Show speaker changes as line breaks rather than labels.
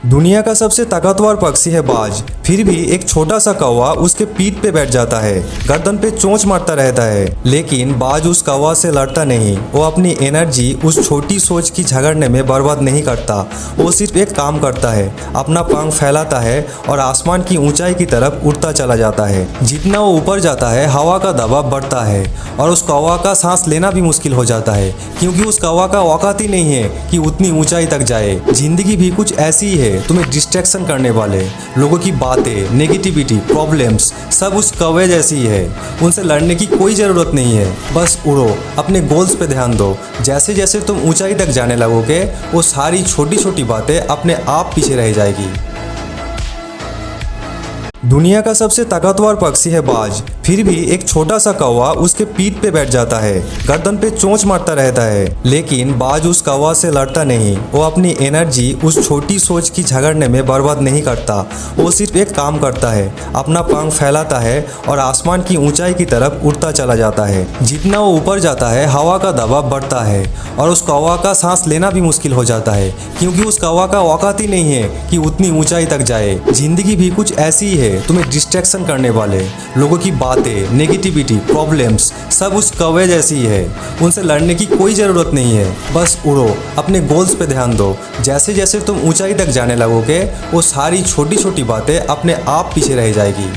दुनिया का सबसे ताकतवर पक्षी है बाज। फिर भी एक छोटा सा कौवा उसके पीठ पे बैठ जाता है, गर्दन पे चोंच मारता रहता है। लेकिन बाज उस कौवा से लड़ता नहीं। वो अपनी एनर्जी उस छोटी सोच की झगड़ने में बर्बाद नहीं करता। वो सिर्फ एक काम करता है, अपना पंख फैलाता है और आसमान की ऊंचाई की तरफ उड़ता चला जाता है। जितना वो ऊपर जाता है हवा का दबाव बढ़ता है और उस कौवा का सांस लेना भी मुश्किल हो जाता है, क्योंकि उस कौवा का औकात ही नहीं है कि उतनी ऊंचाई तक जाए। जिंदगी भी कुछ ऐसी ही है। तुम्हें डिस्ट्रैक्शन करने वाले लोगों की बातें, नेगेटिविटी, प्रॉब्लम्स सब उस कौवे जैसी ही है। उनसे लड़ने की कोई ज़रूरत नहीं है, बस उड़ो, अपने गोल्स पे ध्यान दो। जैसे जैसे तुम ऊंचाई तक जाने लगोगे वो सारी छोटी छोटी बातें अपने आप पीछे रह जाएगी। दुनिया का सबसे ताकतवर पक्षी है बाज। फिर भी एक छोटा सा कौवा उसके पीठ पे बैठ जाता है, गर्दन पे चोंच मारता रहता है। लेकिन बाज उस कौवा से लड़ता नहीं। वो अपनी एनर्जी उस छोटी सोच की झगड़ने में बर्बाद नहीं करता। वो सिर्फ एक काम करता है, अपना पंख फैलाता है और आसमान की ऊंचाई की तरफ उड़ता चला जाता है। जितना वो ऊपर जाता है हवा का दबाव बढ़ता है और उस कौवा का सांस लेना भी मुश्किल हो जाता है, क्योंकि उस कौवा का औकात ही नहीं है कि उतनी ऊंचाई तक जाए। जिंदगी भी कुछ ऐसी ही है। तुम्हें डिस्ट्रैक्शन करने वाले लोगों की बातें, नेगेटिविटी, प्रॉब्लम्स सब उस कौवे जैसी ही है। उनसे लड़ने की कोई ज़रूरत नहीं है, बस उड़ो, अपने गोल्स पे ध्यान दो। जैसे जैसे तुम ऊंचाई तक जाने लगोगे वो सारी छोटी छोटी बातें अपने आप पीछे रह जाएगी।